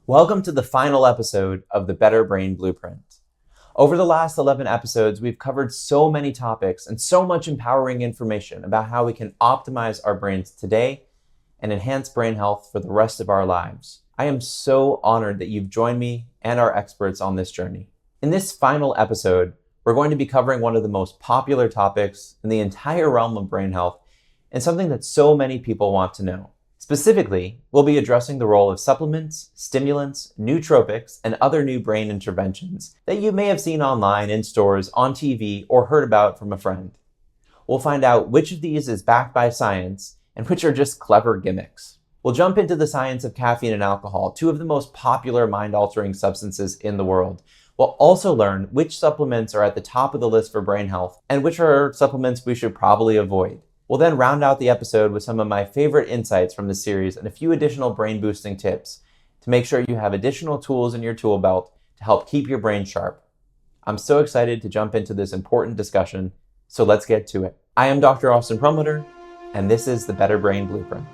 Welcome to the final episode of the Better Brain Blueprint. Over the last 11 episodes, we've covered so many topics and so much empowering information about how we can optimize our brains today and enhance brain health for the rest of our lives. I am so honored that you've joined me and our experts on this journey. In this final episode, we're going to be covering one of the most popular topics in the entire realm of brain health and something that so many people want to know. Specifically, we'll be addressing the role of supplements, stimulants, nootropics, and other new brain interventions that you may have seen online, in stores, on TV, or heard about from a friend. We'll find out which of these is backed by science and which are just clever gimmicks. We'll jump into the science of caffeine and alcohol, two of the most popular mind-altering substances in the world. We'll also learn which supplements are at the top of the list for brain health and which are supplements we should probably avoid. We'll then round out the episode with some of my favorite insights from the series and a few additional brain-boosting tips to make sure you have additional tools in your tool belt to help keep your brain sharp. I'm so excited to jump into this important discussion, so let's get to it. I am Dr. Austin Perlmutter, and this is the Better Brain Blueprint.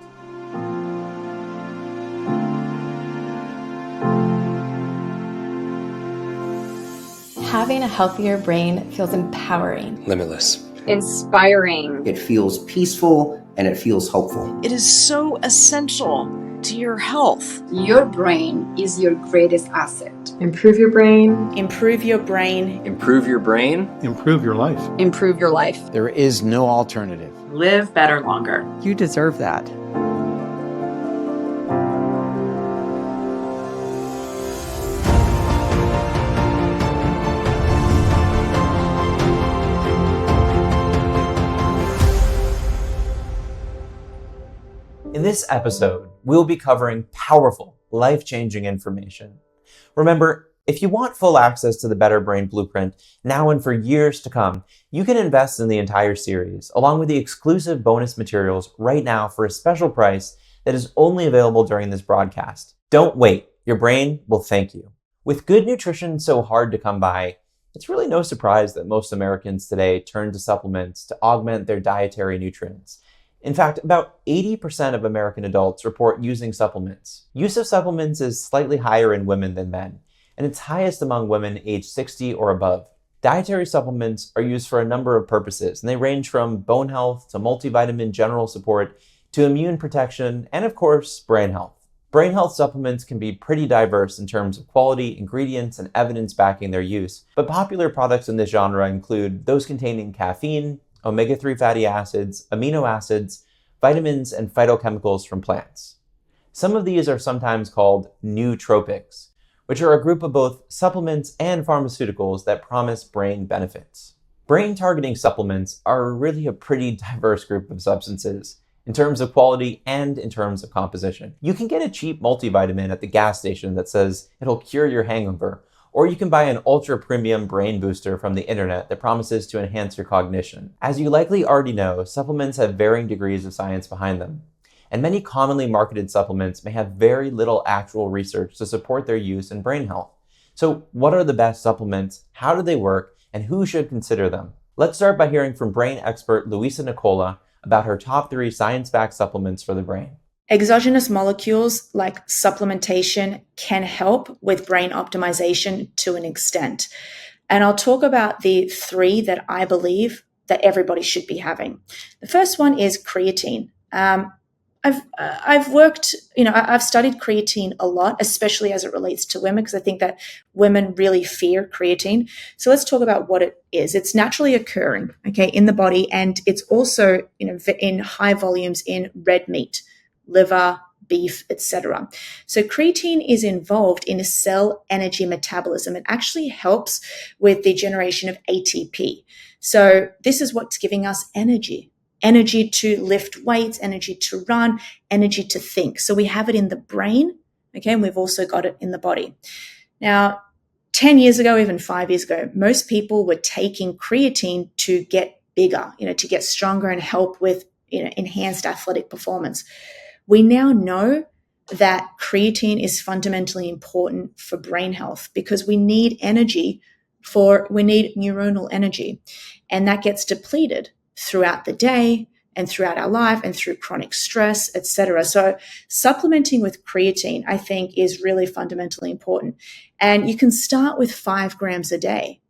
Having a healthier brain feels empowering. Limitless. Inspiring. It feels peaceful and it feels hopeful. It is so essential to your health. Your brain is your greatest asset. Improve your brain. Improve your brain. Improve your brain. Improve your life. Improve your life. There is no alternative. Live better longer. You deserve that. In this episode, we'll be covering powerful, life-changing information. Remember, if you want full access to the Better Brain Blueprint now and for years to come, you can invest in the entire series, along with the exclusive bonus materials right now for a special price that is only available during this broadcast. Don't wait. Your brain will thank you. With good nutrition so hard to come by, it's really no surprise that most Americans today turn to supplements to augment their dietary nutrients. In fact, about 80% of American adults report using supplements. Use of supplements is slightly higher in women than men, and it's highest among women aged 60 or above. Dietary supplements are used for a number of purposes, and they range from bone health to multivitamin general support to immune protection and, of course, brain health. Brain health supplements can be pretty diverse in terms of quality, ingredients, and evidence backing their use, but popular products in this genre include those containing caffeine, omega-3 fatty acids, amino acids, vitamins, and phytochemicals from plants. Some of these are sometimes called nootropics, which are a group of both supplements and pharmaceuticals that promise brain benefits. Brain-targeting supplements are really a pretty diverse group of substances in terms of quality and in terms of composition. You can get a cheap multivitamin at the gas station that says it'll cure your hangover, or you can buy an ultra-premium brain booster from the internet that promises to enhance your cognition. As you likely already know, supplements have varying degrees of science behind them, and many commonly marketed supplements may have very little actual research to support their use in brain health. So what are the best supplements, how do they work, and who should consider them? Let's start by hearing from brain expert Luisa Nicola about her top 3 science-backed supplements for the brain. Exogenous molecules like supplementation can help with brain optimization to an extent. And I'll talk about the 3 that I believe that everybody should be having. The first one is creatine. I've studied creatine a lot, especially as it relates to women, because I think that women really fear creatine. So let's talk about what it is. It's naturally occurring, in the body, and it's also, in high volumes in red meat, liver, beef, etc. So creatine is involved in cell energy metabolism. It actually helps with the generation of ATP. So this is what's giving us energy to lift weights, energy to run, energy to think. So we have it in the brain, and we've also got it in the body. Now, 10 years ago, even 5 years ago, most people were taking creatine to get bigger, to get stronger and help with, enhanced athletic performance. We now know that creatine is fundamentally important for brain health because we need neuronal energy, and that gets depleted throughout the day and throughout our life and through chronic stress, etc. So supplementing with creatine, I think, is really fundamentally important. And you can start with 5 grams a day.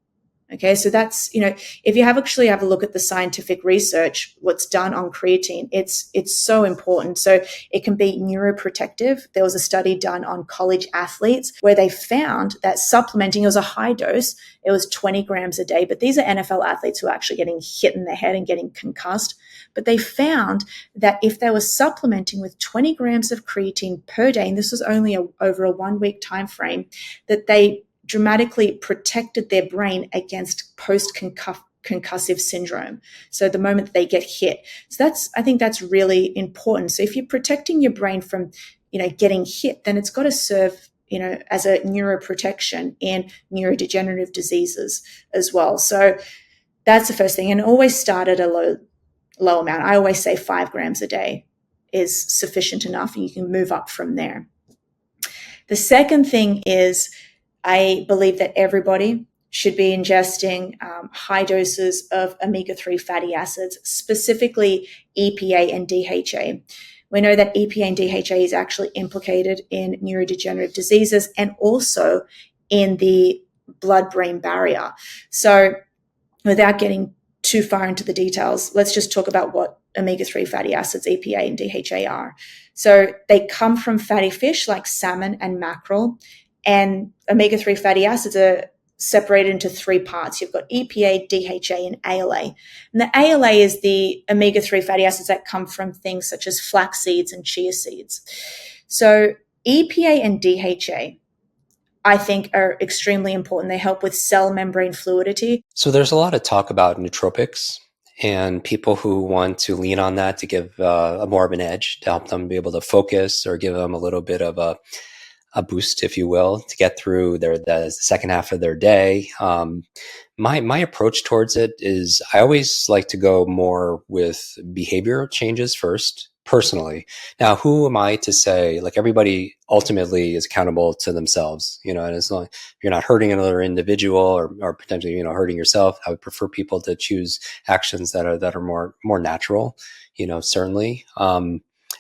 Okay, so that's, if you actually have a look at the scientific research, what's done on creatine, it's so important. So it can be neuroprotective. There was a study done on college athletes where they found that supplementing, it was a high dose, it was 20 grams a day, but these are NFL athletes who are actually getting hit in the head and getting concussed. But they found that if they were supplementing with 20 grams of creatine per day, and this was only over a 1-week time frame, that they dramatically protected their brain against post-concussive syndrome. So the moment that they get hit. So I think that's really important. So if you're protecting your brain from, getting hit, then it's got to serve, as a neuroprotection in neurodegenerative diseases as well. So that's the first thing. And always start at a low amount. I always say 5 grams a day is sufficient enough, and you can move up from there. The second thing is, I believe that everybody should be ingesting high doses of omega-3 fatty acids, specifically EPA and DHA. We know that EPA and DHA is actually implicated in neurodegenerative diseases and also in the blood-brain barrier. So without getting too far into the details, let's just talk about what omega-3 fatty acids, EPA and DHA are. So they come from fatty fish like salmon and mackerel. And omega-3 fatty acids are separated into 3 parts. You've got EPA, DHA, and ALA. And the ALA is the omega-3 fatty acids that come from things such as flax seeds and chia seeds. So EPA and DHA, I think, are extremely important. They help with cell membrane fluidity. So there's a lot of talk about nootropics and people who want to lean on that to give a more of an edge, to help them be able to focus or give them a little bit of a boost, if you will, to get through the second half of their day. My approach towards it is I always like to go more with behavioral changes first, personally. Now, who am I to say, like, everybody ultimately is accountable to themselves, and as long as you're not hurting another individual or potentially, hurting yourself, I would prefer people to choose actions that are more natural, certainly.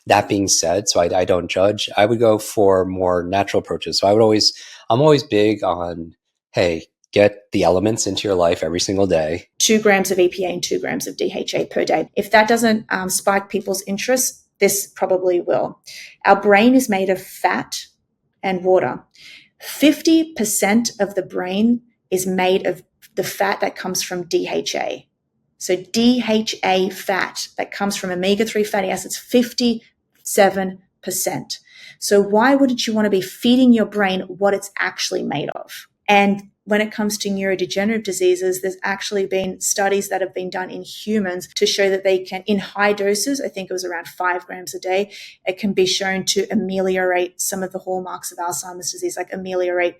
That being said, so I don't judge. I would go for more natural approaches. So I'm always big on, hey, get the elements into your life every single day. 2 grams of EPA and 2 grams of DHA per day. If that doesn't spike people's interest, this probably will. Our brain is made of fat and water. 50% of the brain is made of the fat that comes from DHA. So DHA fat that comes from omega-3 fatty acids, 57%. So why wouldn't you want to be feeding your brain what it's actually made of? And when it comes to neurodegenerative diseases, there's actually been studies that have been done in humans to show that they can, in high doses, I think it was around 5 grams a day, it can be shown to ameliorate some of the hallmarks of Alzheimer's disease, like ameliorate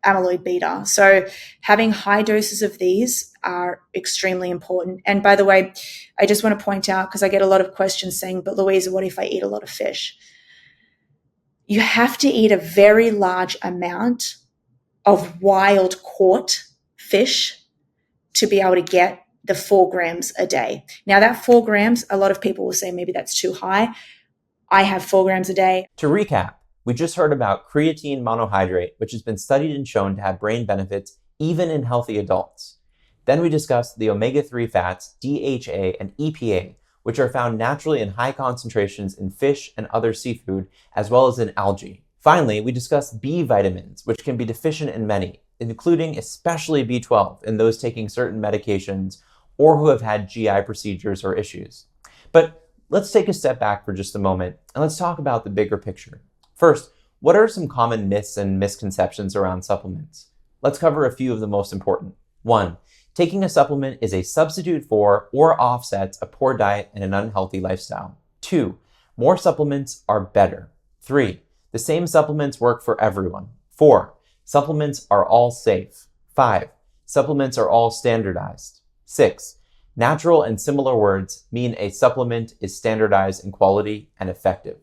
amyloid beta. So having high doses of these are extremely important. And by the way, I just want to point out, because I get a lot of questions saying, but Louisa, what if I eat a lot of fish? You have to eat a very large amount of wild caught fish to be able to get the 4 grams a day. Now that 4 grams, a lot of people will say maybe that's too high. I have 4 grams a day. To recap, we just heard about creatine monohydrate, which has been studied and shown to have brain benefits even in healthy adults. Then we discussed the omega-3 fats, DHA and EPA, which are found naturally in high concentrations in fish and other seafood, as well as in algae. Finally, we discussed B vitamins, which can be deficient in many, including especially B12 in those taking certain medications or who have had GI procedures or issues. But let's take a step back for just a moment and let's talk about the bigger picture. First, what are some common myths and misconceptions around supplements? Let's cover a few of the most important. 1, taking a supplement is a substitute for or offsets a poor diet and an unhealthy lifestyle. 2, more supplements are better. 3, the same supplements work for everyone. 4, supplements are all safe. 5, supplements are all standardized. 6, natural and similar words mean a supplement is standardized in quality and effective.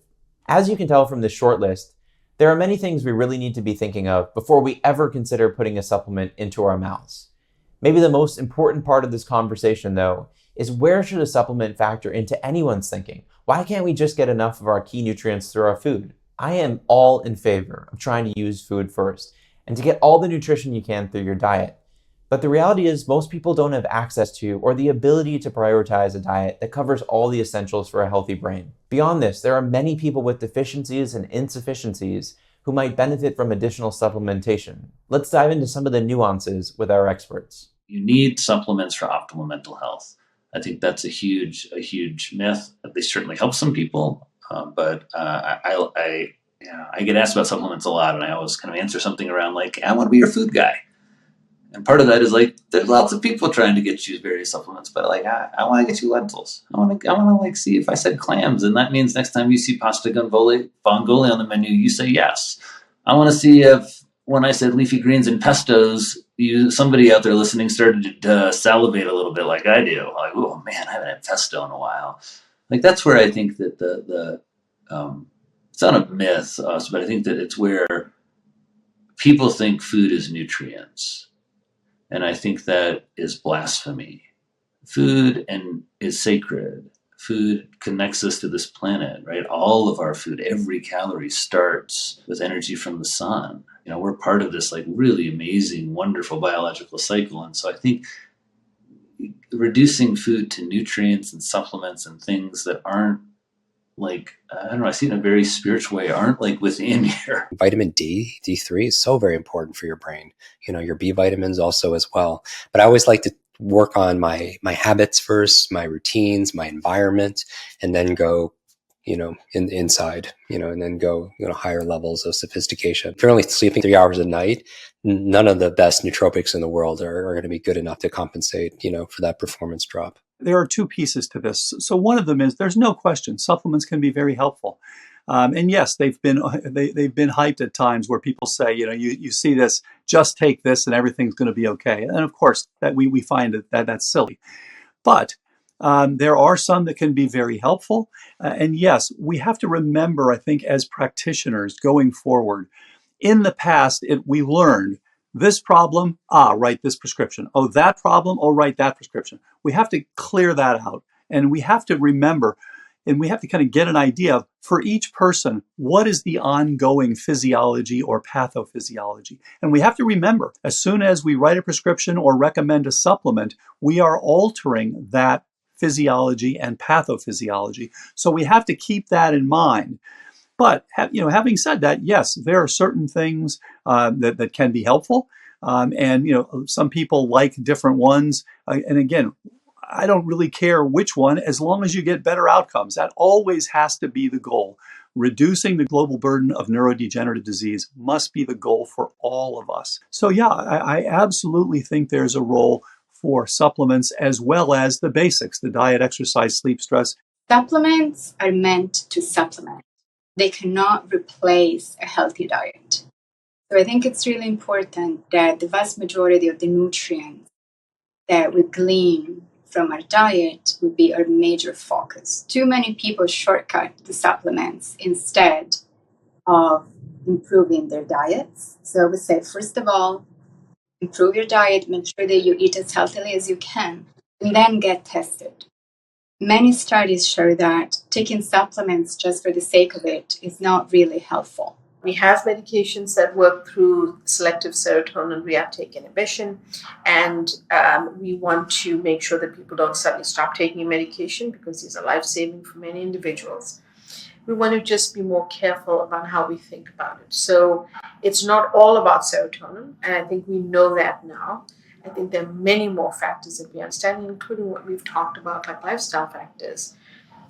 As you can tell from this short list, there are many things we really need to be thinking of before we ever consider putting a supplement into our mouths. Maybe the most important part of this conversation, though, is, where should a supplement factor into anyone's thinking? Why can't we just get enough of our key nutrients through our food? I am all in favor of trying to use food first and to get all the nutrition you can through your diet. But the reality is most people don't have access to or the ability to prioritize a diet that covers all the essentials for a healthy brain. Beyond this, there are many people with deficiencies and insufficiencies who might benefit from additional supplementation. Let's dive into some of the nuances with our experts. You need supplements for optimal mental health. I think that's a huge myth. They certainly help some people, but I get asked about supplements a lot, and I always kind of answer something around like, I want to be your food guy. And part of that is like, there's lots of people trying to get you various supplements, but like, I want to get you lentils. I want to like see if I said clams, and that means next time you see pasta vongole on the menu, you say yes. I want to see if when I said leafy greens and pestos, somebody out there listening started to salivate a little bit like I do. Like, oh man, I haven't had pesto in a while. Like that's where I think that it's not a myth, but I think that it's where people think food is nutrients. And I think that is blasphemy. Food is sacred. Food connects us to this planet, right? All of our food, every calorie starts with energy from the sun. You know, we're part of this like really amazing, wonderful biological cycle. And so I think reducing food to nutrients and supplements and things that aren't like, I don't know, I see it in a very spiritual way, aren't like within here. Vitamin D, D3 is so very important for your brain. You know, your B vitamins also as well. But I always like to work on my habits first, my routines, my environment, and then go, inside, and then go, higher levels of sophistication. If you're only sleeping 3 hours a night, none of the best nootropics in the world are going to be good enough to compensate, for that performance drop. There are two pieces to this. So one of them is there's no question supplements can be very helpful. And yes, they've been hyped at times where people say, you see this, just take this and everything's going to be okay. And of course, that we find that's silly. But there are some that can be very helpful. And yes, we have to remember, I think, as practitioners going forward, in the past, we learned this problem, write this prescription. Oh, that problem, write that prescription. We have to clear that out. And we have to remember, and we have to kind of get an idea of, for each person, what is the ongoing physiology or pathophysiology? And we have to remember, as soon as we write a prescription or recommend a supplement, we are altering that physiology and pathophysiology. So we have to keep that in mind. But having said that, yes, there are certain things that can be helpful, and some people like different ones. And again, I don't really care which one, as long as you get better outcomes. That always has to be the goal. Reducing the global burden of neurodegenerative disease must be the goal for all of us. So yeah, I absolutely think there's a role for supplements as well as the basics: the diet, exercise, sleep, stress. Supplements are meant to supplement. They cannot replace a healthy diet. So I think it's really important that the vast majority of the nutrients that we glean from our diet would be our major focus. Too many people shortcut the supplements instead of improving their diets. So I would say, first of all, improve your diet, make sure that you eat as healthily as you can, and then get tested. Many studies show that taking supplements just for the sake of it is not really helpful. We have medications that work through selective serotonin reuptake inhibition, and we want to make sure that people don't suddenly stop taking a medication because these are life-saving for many individuals. We want to just be more careful about how we think about it. So it's not all about serotonin, and I think we know that now. I think there are many more factors that we understand, including what we've talked about, like lifestyle factors.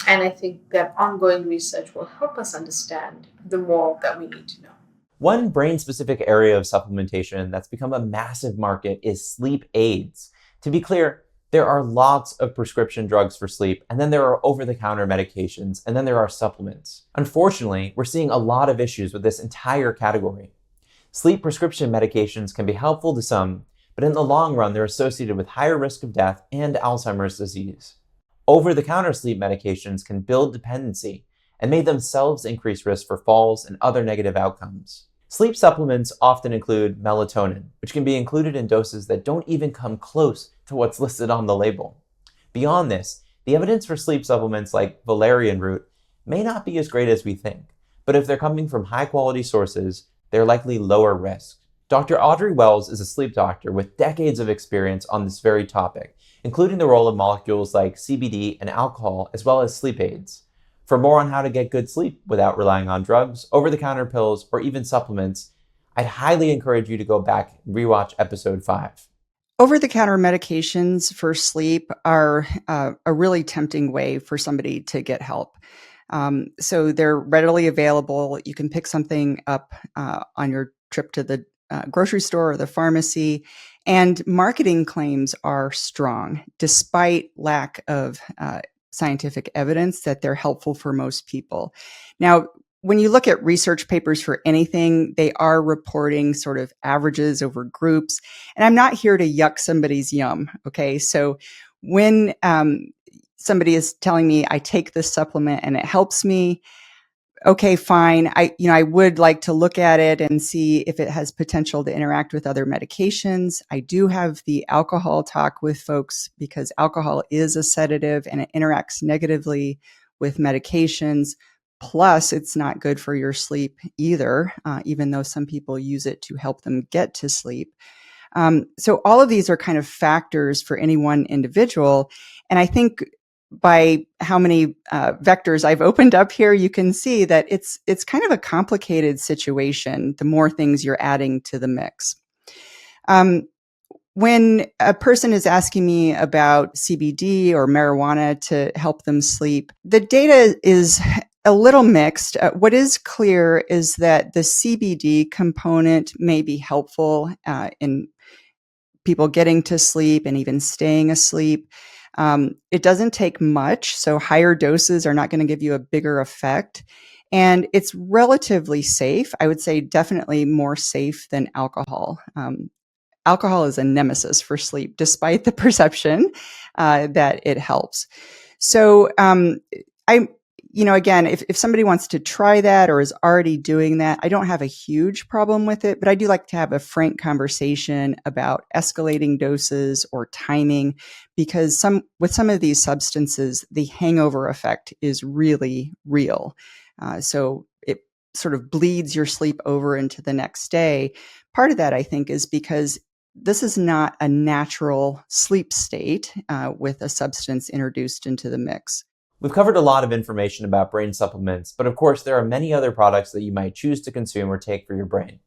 And I think that ongoing research will help us understand the more that we need to know. One brain-specific area of supplementation that's become a massive market is sleep aids. To be clear, there are lots of prescription drugs for sleep, and then there are over-the-counter medications, and then there are supplements. Unfortunately, we're seeing a lot of issues with this entire category. Sleep prescription medications can be helpful to some, but in the long run, they're associated with higher risk of death and Alzheimer's disease. Over-the-counter sleep medications can build dependency and may themselves increase risk for falls and other negative outcomes. Sleep supplements often include melatonin, which can be included in doses that don't even come close to what's listed on the label. Beyond this, the evidence for sleep supplements like valerian root may not be as great as we think, but if they're coming from high-quality sources, they're likely lower risk. Dr. Audrey Wells is a sleep doctor with decades of experience on this very topic, including the role of molecules like CBD and alcohol, as well as sleep aids. For more on how to get good sleep without relying on drugs, over-the-counter pills, or even supplements, I'd highly encourage you to go back and rewatch episode 5. Over-the-counter medications for sleep are a really tempting way for somebody to get help. So they're readily available. You can pick something up on your trip to the grocery store or the pharmacy, and marketing claims are strong, despite lack of scientific evidence that they're helpful for most people. Now, when you look at research papers for anything, they are reporting sort of averages over groups. And I'm not here to yuck somebody's yum, okay? So when somebody is telling me I take this supplement and it helps me, okay, fine. I would like to look at it and see if it has potential to interact with other medications. I do have the alcohol talk with folks because alcohol is a sedative and it interacts negatively with medications. Plus, it's not good for your sleep either, even though some people use it to help them get to sleep. So all of these are kind of factors for any one individual. And I think by how many vectors I've opened up here, you can see that it's kind of a complicated situation the more things you're adding to the mix. When a person is asking me about CBD or marijuana to help them sleep, the data is a little mixed. What is clear is that the CBD component may be helpful in people getting to sleep and even staying asleep. It doesn't take much, so higher doses are not going to give you a bigger effect. And it's relatively safe. I would say definitely more safe than alcohol. Alcohol is a nemesis for sleep, despite the perception that it helps. So again, if somebody wants to try that or is already doing that, I don't have a huge problem with it, but I do like to have a frank conversation about escalating doses or timing, because with some of these substances, the hangover effect is really real. So it sort of bleeds your sleep over into the next day. Part of that, I think, is because this is not a natural sleep state with a substance introduced into the mix. We've covered a lot of information about brain supplements, but of course there are many other products that you might choose to consume or take for your brain.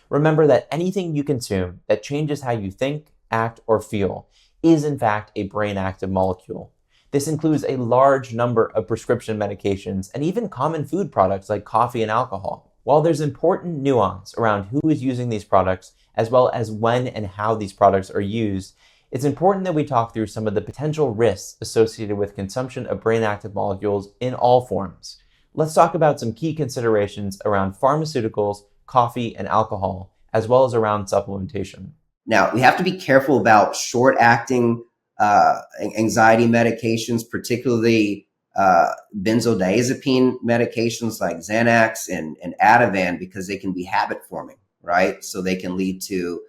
Remember that anything you consume that changes how you think, act, or feel is in fact a brain-active molecule. This includes a large number of prescription medications and even common food products like coffee and alcohol. While there's important nuance around who is using these products, as well as when and how these products are used, it's important that we talk through some of the potential risks associated with consumption of brain-active molecules in all forms. Let's talk about some key considerations around pharmaceuticals, coffee, and alcohol, as well as around supplementation. Now, we have to be careful about short-acting anxiety medications, particularly benzodiazepine medications like Xanax and Ativan, because they can be habit-forming, right? So they can lead to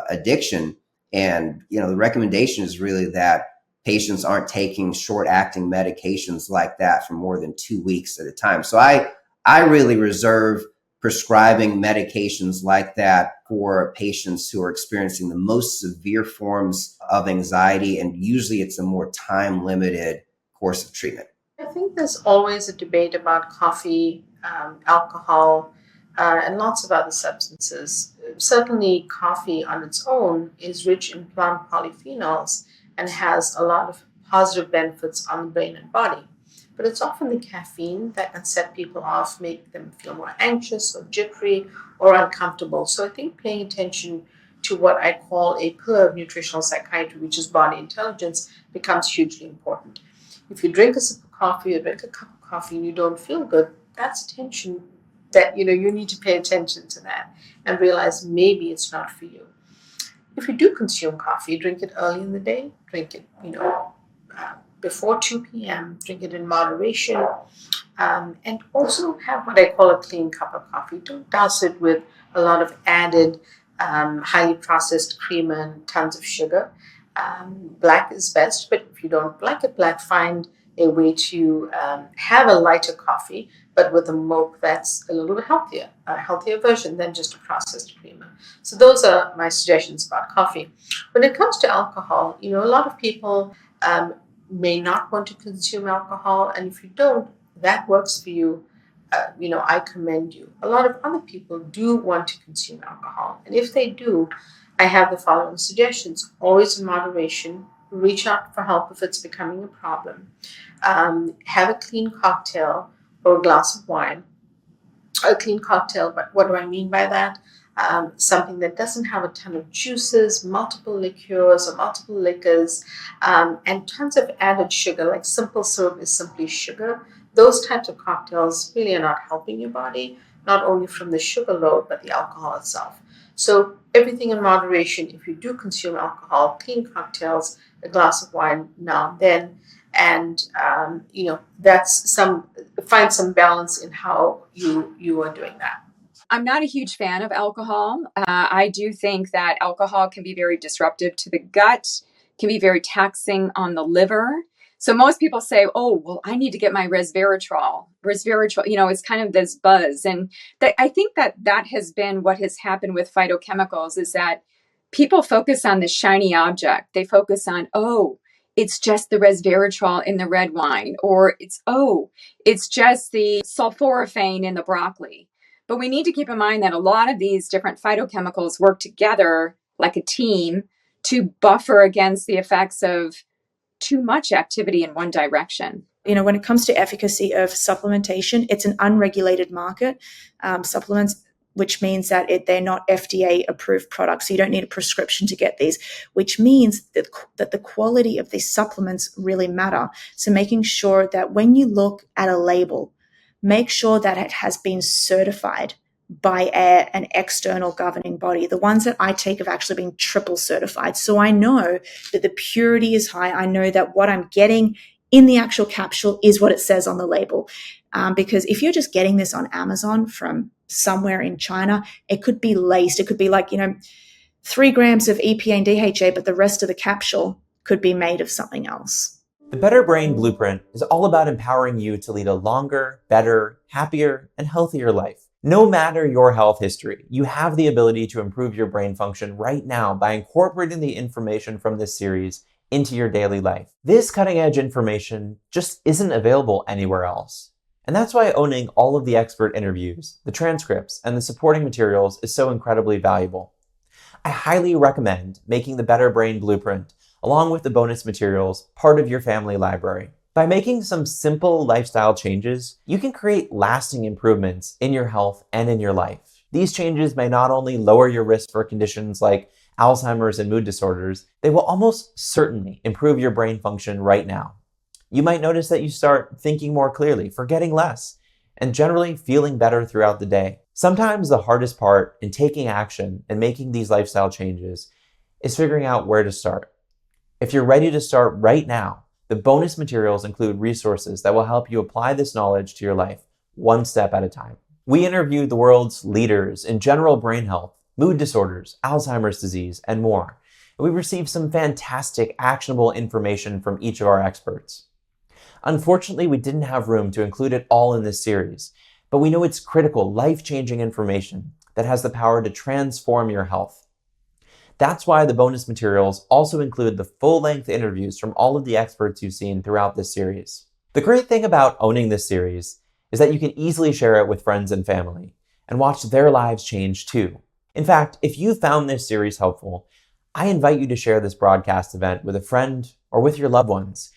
addiction. And, the recommendation is really that patients aren't taking short-acting medications like that for more than 2 weeks at a time. So I really reserve prescribing medications like that for patients who are experiencing the most severe forms of anxiety, and usually it's a more time-limited course of treatment. I think there's always a debate about coffee, alcohol, and lots of other substances. Certainly, coffee on its own is rich in plant polyphenols and has a lot of positive benefits on the brain and body. But it's often the caffeine that can set people off, make them feel more anxious or jittery or uncomfortable. So I think paying attention to what I call a pillar of nutritional psychiatry, which is body intelligence, becomes hugely important. If you drink a sip of coffee or drink a cup of coffee and you don't feel good, that's attention that you need to pay attention to that and realize maybe it's not for you. If you do consume coffee, drink it early in the day, drink it before 2 p.m., drink it in moderation, and also have what I call a clean cup of coffee. Don't douse it with a lot of added highly processed cream and tons of sugar. Black is best, but if you don't like it black, find a way to have a lighter coffee, but with a milk that's a little bit healthier, a healthier version than just a processed creamer. So those are my suggestions about coffee. When it comes to alcohol, a lot of people may not want to consume alcohol, and if you don't, that works for you. I commend you. A lot of other people do want to consume alcohol, and if they do, I have the following suggestions: always in moderation. Reach out for help if it's becoming a problem. Have a clean cocktail or a glass of wine. A clean cocktail, but what do I mean by that? Something that doesn't have a ton of juices, multiple liqueurs or multiple liquors, and tons of added sugar, like simple syrup is simply sugar. Those types of cocktails really are not helping your body, not only from the sugar load, but the alcohol itself. So everything in moderation. If you do consume alcohol, clean cocktails, a glass of wine now and then, and find some balance in how you are doing that. I'm not a huge fan of alcohol. I do think that alcohol can be very disruptive to the gut, can be very taxing on the liver. So most people say, oh, well, I need to get my resveratrol. Resveratrol, it's kind of this buzz. And I think that has been what has happened with phytochemicals, is that people focus on the shiny object. They focus on, oh, it's just the resveratrol in the red wine, or it's just the sulforaphane in the broccoli. But we need to keep in mind that a lot of these different phytochemicals work together like a team to buffer against the effects of too much activity in one direction. When it comes to efficacy of supplementation, it's an unregulated market. Supplements, which means that they're not FDA approved products. So you don't need a prescription to get these, which means that the quality of these supplements really matter. So making sure that when you look at a label, make sure that it has been certified by an external governing body. The ones that I take have actually been triple certified. So I know that the purity is high. I know that what I'm getting in the actual capsule is what it says on the label. Because if you're just getting this on Amazon from somewhere in China, it could be laced. It could be like, 3 grams of EPA and DHA, but the rest of the capsule could be made of something else. The Better Brain Blueprint is all about empowering you to lead a longer, better, happier, and healthier life. No matter your health history, you have the ability to improve your brain function right now by incorporating the information from this series into your daily life. This cutting-edge information just isn't available anywhere else. And that's why owning all of the expert interviews, the transcripts, and the supporting materials is so incredibly valuable. I highly recommend making the Better Brain Blueprint, along with the bonus materials, part of your family library. By making some simple lifestyle changes, you can create lasting improvements in your health and in your life. These changes may not only lower your risk for conditions like Alzheimer's and mood disorders, they will almost certainly improve your brain function right now. You might notice that you start thinking more clearly, forgetting less, and generally feeling better throughout the day. Sometimes the hardest part in taking action and making these lifestyle changes is figuring out where to start. If you're ready to start right now, the bonus materials include resources that will help you apply this knowledge to your life, one step at a time. We interviewed the world's leaders in general brain health, mood disorders, Alzheimer's disease, and more. And we received some fantastic, actionable information from each of our experts. Unfortunately, we didn't have room to include it all in this series, but we know it's critical, life-changing information that has the power to transform your health. That's why the bonus materials also include the full-length interviews from all of the experts you've seen throughout this series. The great thing about owning this series is that you can easily share it with friends and family and watch their lives change too. In fact, if you found this series helpful, I invite you to share this broadcast event with a friend or with your loved ones.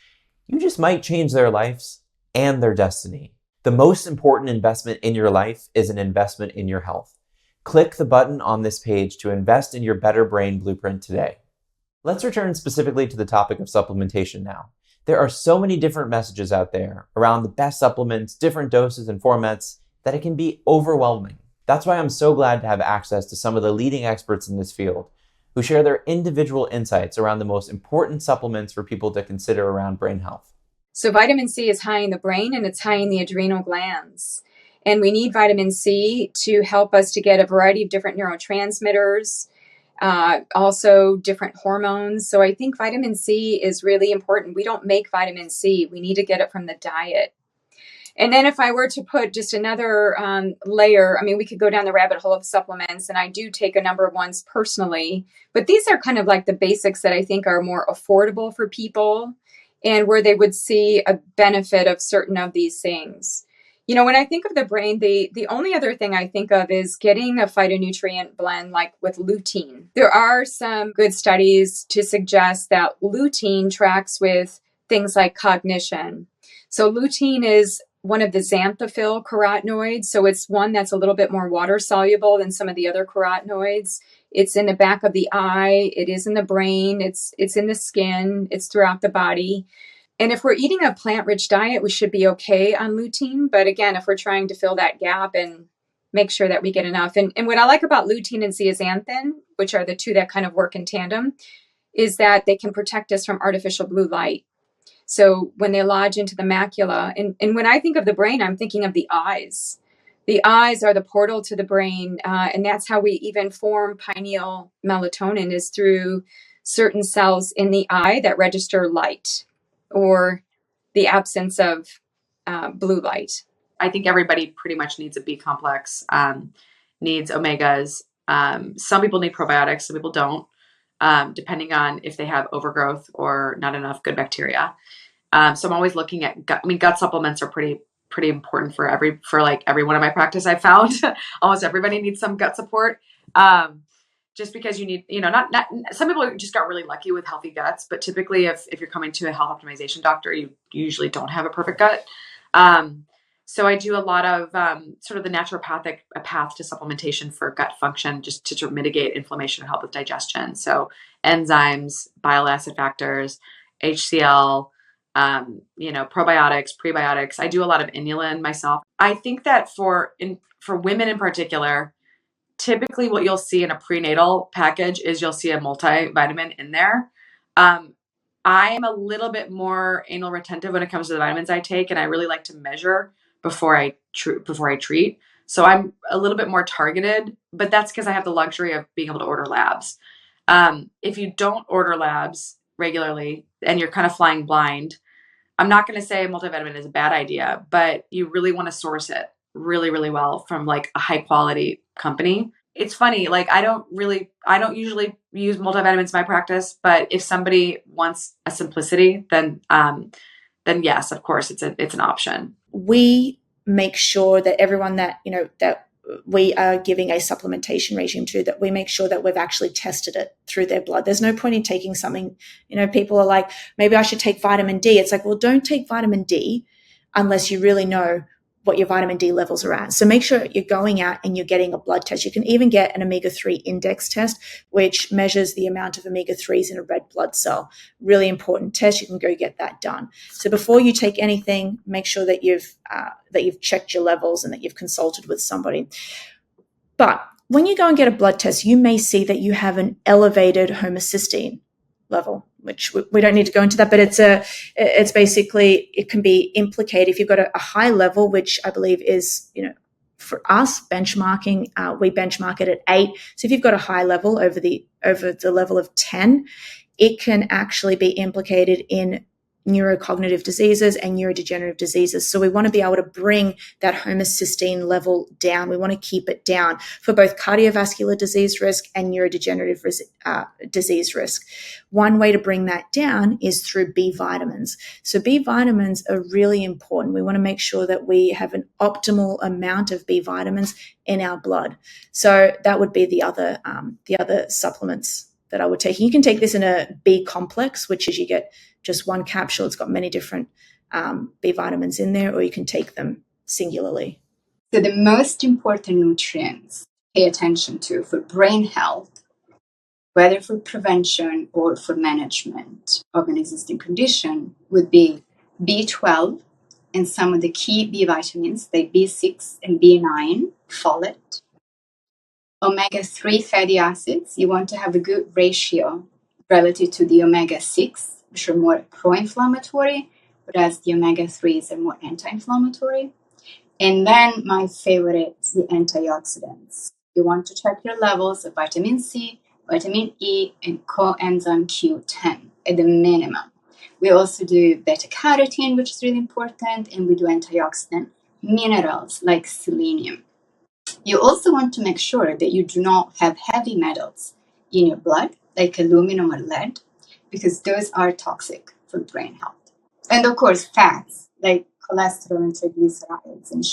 You just might change their lives and their destiny. The most important investment in your life is an investment in your health. Click the button on this page to invest in your Better Brain Blueprint today. Let's return specifically to the topic of supplementation now. There are so many different messages out there around the best supplements, different doses and formats, that it can be overwhelming. That's why I'm so glad to have access to some of the leading experts in this field who share their individual insights around the most important supplements for people to consider around brain health. So vitamin C is high in the brain and it's high in the adrenal glands. And we need vitamin C to help us to get a variety of different neurotransmitters also different hormones. So I think vitamin C is really important. We don't make vitamin C. We need to get it from the diet. And then if I were to put just another layer, I mean, we could go down the rabbit hole of supplements, and I do take a number of ones personally, but these are kind of like the basics that I think are more affordable for people and where they would see a benefit of certain of these things. You know, when I think of the brain, the only other thing I think of is getting a phytonutrient blend like with lutein. There are some good studies to suggest that lutein tracks with things like cognition. So lutein is one of the xanthophyll carotenoids. So it's one that's a little bit more water soluble than some of the other carotenoids. It's in the back of the eye. It is in the brain. It's in the skin. It's throughout the body. And if we're eating a plant-rich diet, we should be okay on lutein. But again, if we're trying to fill that gap and make sure that we get enough. And what I like about lutein and zeaxanthin, which are the two that kind of work in tandem, is that they can protect us from artificial blue light. So when they lodge into the macula, and when I think of the brain, I'm thinking of the eyes. The eyes are the portal to the brain, and that's how we even form pineal melatonin is through certain cells in the eye that register light or the absence of blue light. I think everybody pretty much needs a B complex, needs omegas. Some people need probiotics, some people don't, depending on if they have overgrowth or not enough good bacteria. So I'm always looking at gut. I mean, gut supplements are pretty important for everyone in my practice. I found almost everybody needs some gut support. Just because you need, not some people just got really lucky with healthy guts, but typically if you're coming to a health optimization doctor, you usually don't have a perfect gut. So I do a lot of sort of the naturopathic path to supplementation for gut function, just to mitigate inflammation and help with digestion. So enzymes, bile acid factors, HCl, probiotics, prebiotics. I do a lot of inulin myself. I think that for women in particular, typically what you'll see in a prenatal package is you'll see a multivitamin in there. I'm a little bit more anal retentive when it comes to the vitamins I take, and I really like to measure before I treat. So I'm a little bit more targeted, but that's because I have the luxury of being able to order labs. If you don't order labs regularly and you're kind of flying blind, I'm not going to say a multivitamin is a bad idea, but you really want to source it really, really well from like a high quality company. It's funny, like I don't usually use multivitamins in my practice, but if somebody wants a simplicity, then yes, of course it's an option. We make sure that everyone that we are giving a supplementation regime to, that we make sure that we've actually tested it through their blood. There's no point in taking something, people are like, maybe I should take vitamin D. It's like, well, don't take vitamin D unless you really know what your vitamin D levels are at. So make sure you're going out and you're getting a blood test. You can even get an omega-3 index test, which measures the amount of omega-3s in a red blood cell. Really important test. You can go get that done. So before you take anything, make sure that you've checked your levels and that you've consulted with somebody. But when you go and get a blood test, you may see that you have an elevated homocysteine level, which we don't need to go into that, but it's basically, it can be implicated if you've got a high level, which I believe is, for us benchmarking, we benchmark it at 8. So if you've got a high level over the level of 10, it can actually be implicated in neurocognitive diseases and neurodegenerative diseases. So we want to be able to bring that homocysteine level down. We want to keep it down for both cardiovascular disease risk and neurodegenerative disease risk. One way to bring that down is through B vitamins. So B vitamins are really important. We want to make sure that we have an optimal amount of B vitamins in our blood. So that would be the other supplements that I would take. You can take this in a B complex, which is you get just one capsule. It's got many different B vitamins in there, or you can take them singularly. So the most important nutrients to pay attention to for brain health, whether for prevention or for management of an existing condition, would be B12 and some of the key B vitamins, like B6 and B9, folate. Omega-3 fatty acids, you want to have a good ratio relative to the omega-6, which are more pro-inflammatory, whereas the omega-3s are more anti-inflammatory. And then my favorite, the antioxidants. You want to check your levels of vitamin C, vitamin E, and coenzyme Q10 at the minimum. We also do beta carotene, which is really important, and we do antioxidant minerals like selenium. You also want to make sure that you do not have heavy metals in your blood, like aluminum or lead, because those are toxic for brain health. And of course, fats like cholesterol and triglycerides and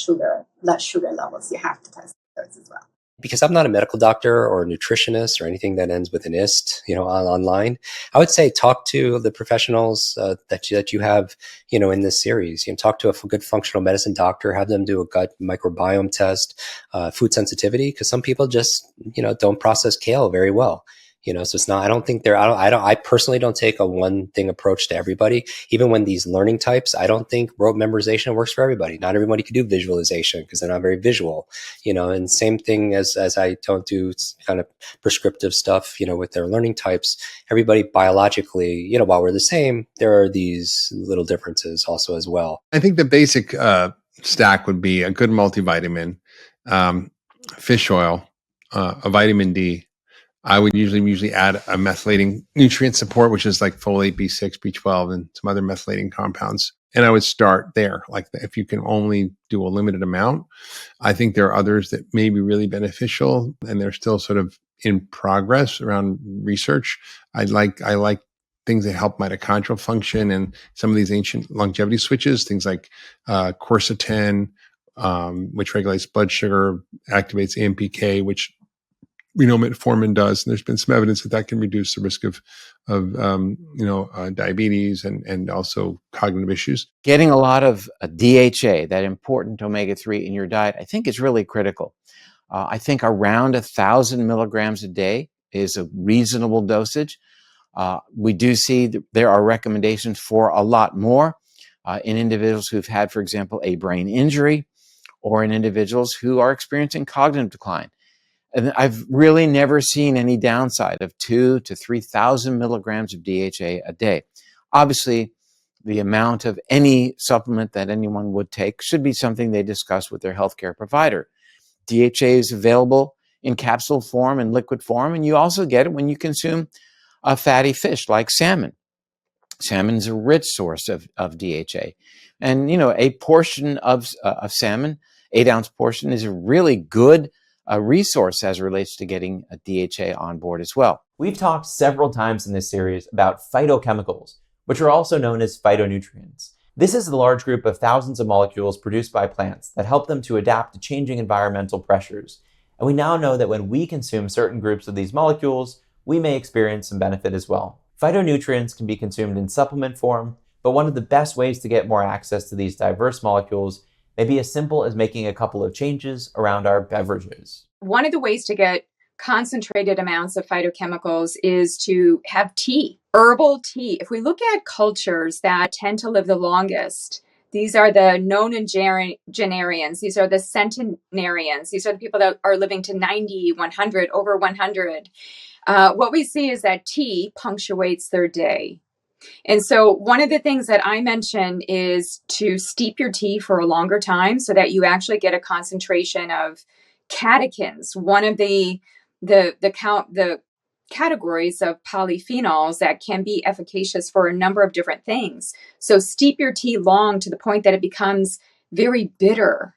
blood sugar levels, you have to test those as well. Because I'm not a medical doctor or a nutritionist or anything that ends with an ist, online, I would say talk to the professionals that you have, in this series. Talk to a good functional medicine doctor, have them do a gut microbiome test, food sensitivity, because some people just, don't process kale very well. So it's not, I personally don't take a one thing approach to everybody. Even when these learning types, I don't think rote memorization works for everybody. Not everybody can do visualization because they're not very visual, and same thing as I don't do kind of prescriptive stuff, with their learning types. Everybody biologically, while we're the same, there are these little differences also as well. I think the basic stack would be a good multivitamin, fish oil, a vitamin D. I would usually add a methylating nutrient support, which is like folate, B6, B12, and some other methylating compounds. And I would start there. Like if you can only do a limited amount, I think there are others that may be really beneficial, and they're still sort of in progress around research. I like things that help mitochondrial function, and some of these ancient longevity switches, things like quercetin, which regulates blood sugar, activates AMPK, which we know metformin does, and there's been some evidence that can reduce the risk of diabetes and also cognitive issues. Getting a lot of DHA, that important omega-3 in your diet, I think is really critical. I think around 1,000 milligrams a day is a reasonable dosage. We do see that there are recommendations for a lot more in individuals who've had, for example, a brain injury, or in individuals who are experiencing cognitive decline. And I've really never seen any downside of 2,000 to 3,000 milligrams of DHA a day. Obviously, the amount of any supplement that anyone would take should be something they discuss with their healthcare provider. DHA is available in capsule form and liquid form, and you also get it when you consume a fatty fish like salmon. Salmon is a rich source of DHA. And, a portion of salmon, 8-ounce portion, is a really good resource as it relates to getting a DHA on board as well. We've talked several times in this series about phytochemicals, which are also known as phytonutrients. This is the large group of thousands of molecules produced by plants that help them to adapt to changing environmental pressures. And we now know that when we consume certain groups of these molecules, we may experience some benefit as well. Phytonutrients can be consumed in supplement form, but one of the best ways to get more access to these diverse molecules may be as simple as making a couple of changes around our beverages. One of the ways to get concentrated amounts of phytochemicals is to have tea, herbal tea. If we look at cultures that tend to live the longest, these are the nonagenarians. These are the centenarians. These are the people that are living to 90, 100, over 100. What we see is that tea punctuates their day. And so one of the things that I mention is to steep your tea for a longer time so that you actually get a concentration of catechins, one of the categories of polyphenols that can be efficacious for a number of different things. So steep your tea long to the point that it becomes very bitter.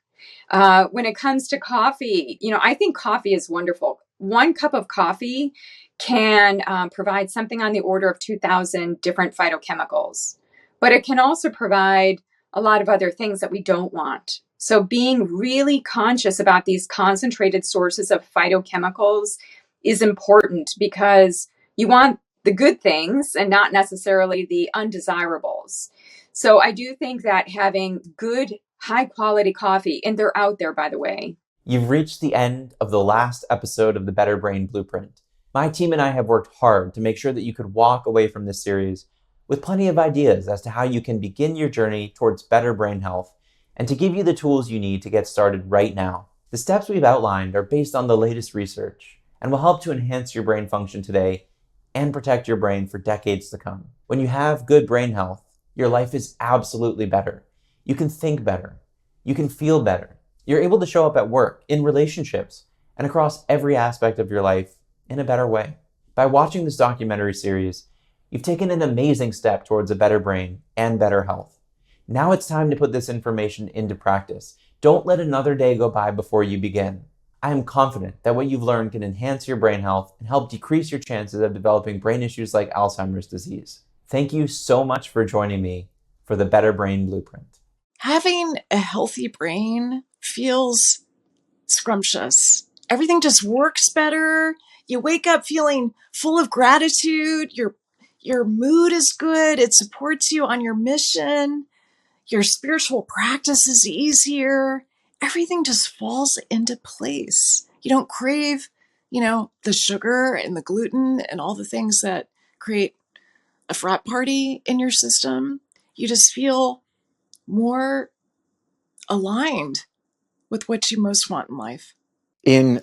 When it comes to coffee, I think coffee is wonderful. 1 cup of coffee can provide something on the order of 2,000 different phytochemicals, but it can also provide a lot of other things that we don't want. So being really conscious about these concentrated sources of phytochemicals is important, because you want the good things and not necessarily the undesirables. So I do think that having good, high quality coffee, and they're out there, by the way. You've reached the end of the last episode of the Better Brain Blueprint. My team and I have worked hard to make sure that you could walk away from this series with plenty of ideas as to how you can begin your journey towards better brain health, and to give you the tools you need to get started right now. The steps we've outlined are based on the latest research and will help to enhance your brain function today and protect your brain for decades to come. When you have good brain health, your life is absolutely better. You can think better. You can feel better. You're able to show up at work, in relationships, and across every aspect of your life in a better way. By watching this documentary series, you've taken an amazing step towards a better brain and better health. Now it's time to put this information into practice. Don't let another day go by before you begin. I am confident that what you've learned can enhance your brain health and help decrease your chances of developing brain issues like Alzheimer's disease. Thank you so much for joining me for the Better Brain Blueprint. Having a healthy brain feels scrumptious. Everything just works better. You wake up feeling full of gratitude. Your mood is good. It supports you on your mission. Your spiritual practice is easier. Everything just falls into place. You don't crave, the sugar and the gluten and all the things that create a frat party in your system. You just feel more aligned with what you most want in life. In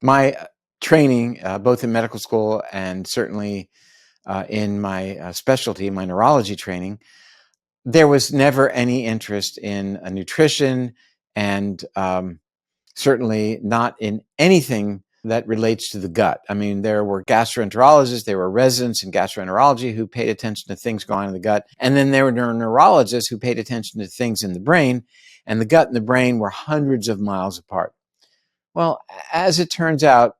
my training, both in medical school and certainly in my specialty, my neurology training, there was never any interest in nutrition and certainly not in anything that relates to the gut. I mean, there were gastroenterologists, there were residents in gastroenterology who paid attention to things going on in the gut. And then there were neurologists who paid attention to things in the brain, and the gut and the brain were hundreds of miles apart. Well, as it turns out,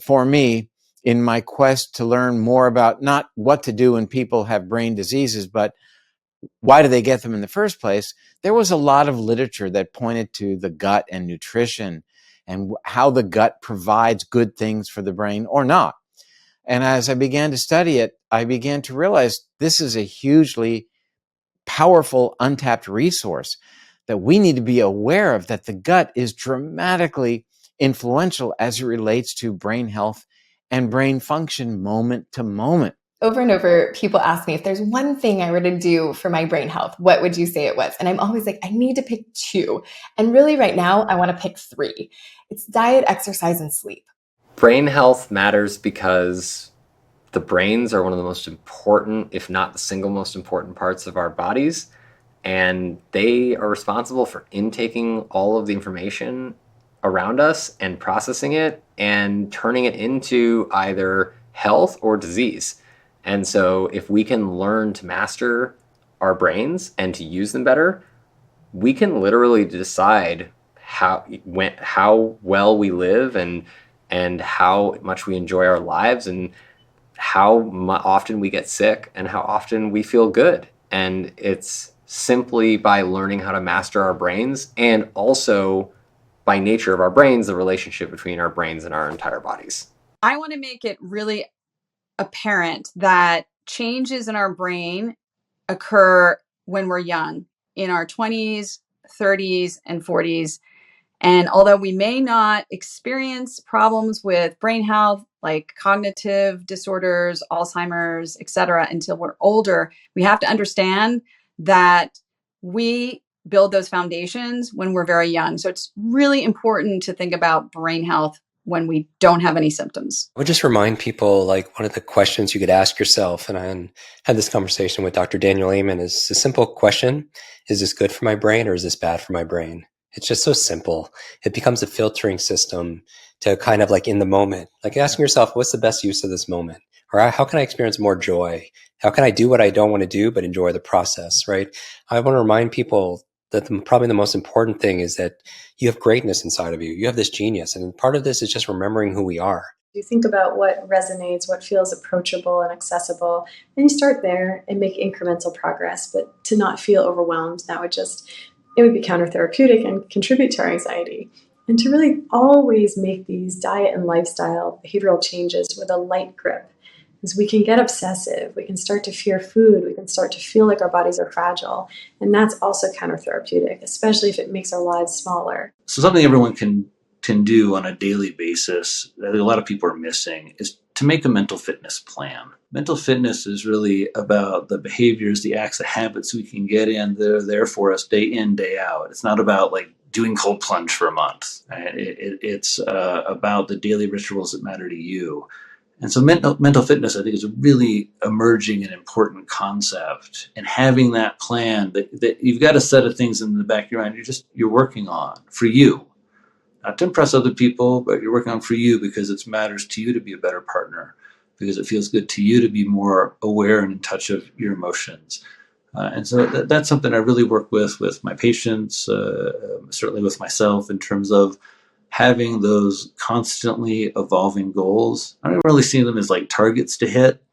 for me, in my quest to learn more about not what to do when people have brain diseases, but why do they get them in the first place, there was a lot of literature that pointed to the gut and nutrition and how the gut provides good things for the brain or not. And as I began to study it, I began to realize this is a hugely powerful, untapped resource that we need to be aware of, that the gut is dramatically influential as it relates to brain health and brain function moment to moment. Over and over, people ask me if there's one thing I were to do for my brain health, what would you say it was? And I'm always like, I need to pick 2. And really right now, I want to pick 3. It's diet, exercise, and sleep. Brain health matters because the brains are one of the most important, if not the single most important parts of our bodies. And they are responsible for intaking all of the information around us and processing it and turning it into either health or disease. And so if we can learn to master our brains and to use them better, we can literally decide how well we live and how much we enjoy our lives and how often we get sick and how often we feel good. And it's simply by learning how to master our brains, and also by nature of our brains, the relationship between our brains and our entire bodies. I want to make it really apparent that changes in our brain occur when we're young, in our 20s, 30s, and 40s. And although we may not experience problems with brain health, like cognitive disorders, Alzheimer's, etc., until we're older, we have to understand that we build those foundations when we're very young. So it's really important to think about brain health when we don't have any symptoms. I would just remind people, like, one of the questions you could ask yourself, and I had this conversation with Dr. Daniel Amen, is a simple question: is this good for my brain or is this bad for my brain? It's just so simple. It becomes a filtering system to kind of, like, in the moment, like asking yourself, what's the best use of this moment? Or how can I experience more joy? How can I do what I don't want to do, but enjoy the process, right? I want to remind people that probably the most important thing is that you have greatness inside of you. You have this genius. And part of this is just remembering who we are. You think about what resonates, what feels approachable and accessible, and you start there and make incremental progress. But to not feel overwhelmed, it would be countertherapeutic and contribute to our anxiety. And to really always make these diet and lifestyle behavioral changes with a light grip. Because we can get obsessive, we can start to fear food, we can start to feel like our bodies are fragile. And that's also countertherapeutic, especially if it makes our lives smaller. So something everyone can do on a daily basis that a lot of people are missing is to make a mental fitness plan. Mental fitness is really about the behaviors, the acts, the habits we can get in that are there for us day in, day out. It's not about like doing cold plunge for a month. Right? It's about the daily rituals that matter to you. And so mental fitness, I think, is a really emerging and important concept. And having that plan that you've got a set of things in the back of your mind you're working on for you. not to impress other people, but you're working on for you because it matters to you to be a better partner, because it feels good to you to be more aware and in touch of your emotions. And so that's something I really work with my patients, certainly with myself, in terms of having those constantly evolving goals. I don't really see them as like targets to hit.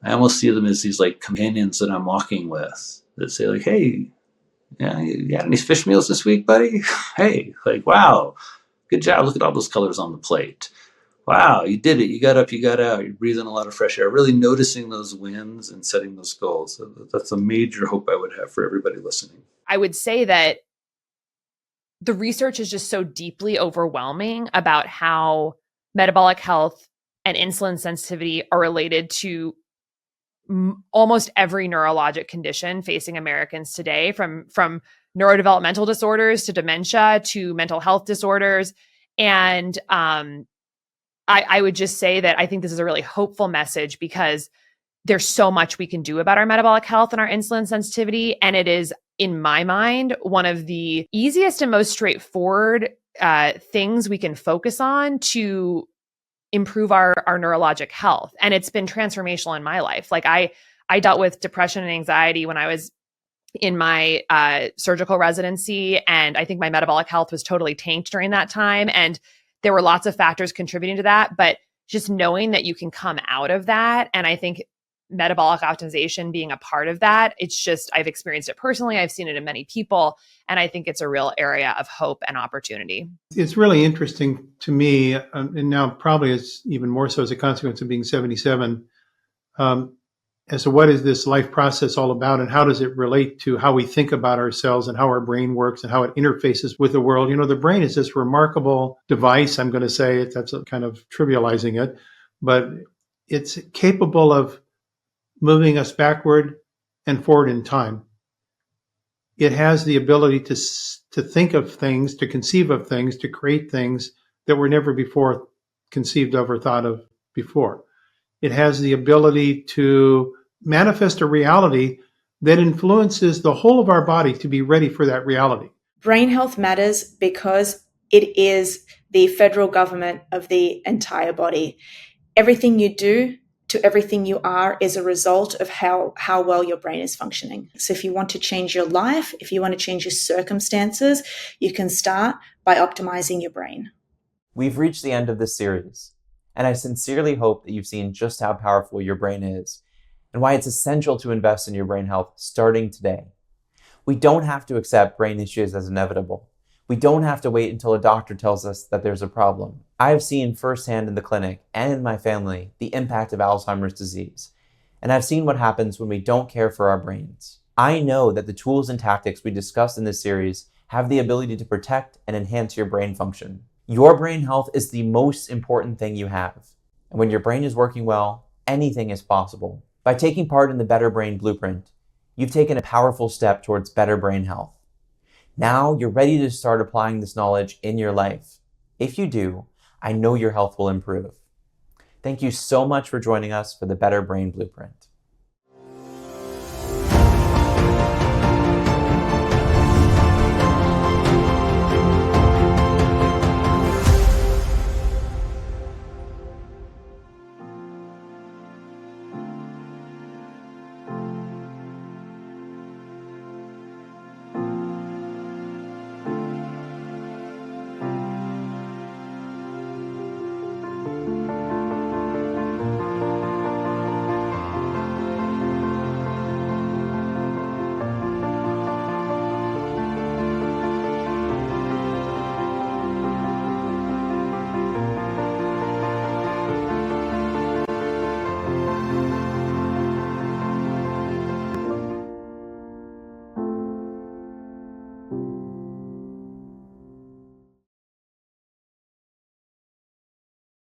I almost see them as these like companions that I'm walking with that say like, hey, yeah, you got any fish meals this week, buddy? Hey, like, wow, good job. Look at all those colors on the plate. Wow, you did it. You got up, you got out. You're breathing a lot of fresh air. Really noticing those wins and setting those goals. So that's a major hope I would have for everybody listening. I would say that the research is just so deeply overwhelming about how metabolic health and insulin sensitivity are related to almost every neurologic condition facing Americans today, from neurodevelopmental disorders to dementia to mental health disorders. And I would just say that I think this is a really hopeful message, because there's so much we can do about our metabolic health and our insulin sensitivity. And it is, in my mind, one of the easiest and most straightforward things we can focus on to improve our neurologic health. And it's been transformational in my life. Like I dealt with depression and anxiety when I was in my surgical residency. And I think my metabolic health was totally tanked during that time. And there were lots of factors contributing to that, but just knowing that you can come out of that. And I think metabolic optimization being a part of that, it's just, I've experienced it personally. I've seen it in many people. And I think it's a real area of hope and opportunity. It's really interesting to me, and now probably it's even more so as a consequence of being 77, as to what is this life process all about, and how does it relate to how we think about ourselves and how our brain works and how it interfaces with the world. You know, the brain is this remarkable device. I'm going to say it, that's kind of trivializing it, but it's capable of moving us backward and forward in time. It has the ability to think of things, to conceive of things, to create things that were never before conceived of or thought of before. It has the ability to manifest a reality that influences the whole of our body to be ready for that reality. Brain health matters because it is the federal government of the entire body. Everything you do to everything you are is a result of how well your brain is functioning. So if you want to change your life, if you want to change your circumstances, you can start by optimizing your brain. We've reached the end of this series, and I sincerely hope that you've seen just how powerful your brain is and why it's essential to invest in your brain health starting today. We don't have to accept brain issues as inevitable. We don't have to wait until a doctor tells us that there's a problem. I have seen firsthand in the clinic and in my family the impact of Alzheimer's disease, and I've seen what happens when we don't care for our brains. I know that the tools and tactics we discussed in this series have the ability to protect and enhance your brain function. Your brain health is the most important thing you have, and when your brain is working well, anything is possible. By taking part in the Better Brain Blueprint, you've taken a powerful step towards better brain health. Now you're ready to start applying this knowledge in your life. If you do, I know your health will improve. Thank you so much for joining us for the Better Brain Blueprint.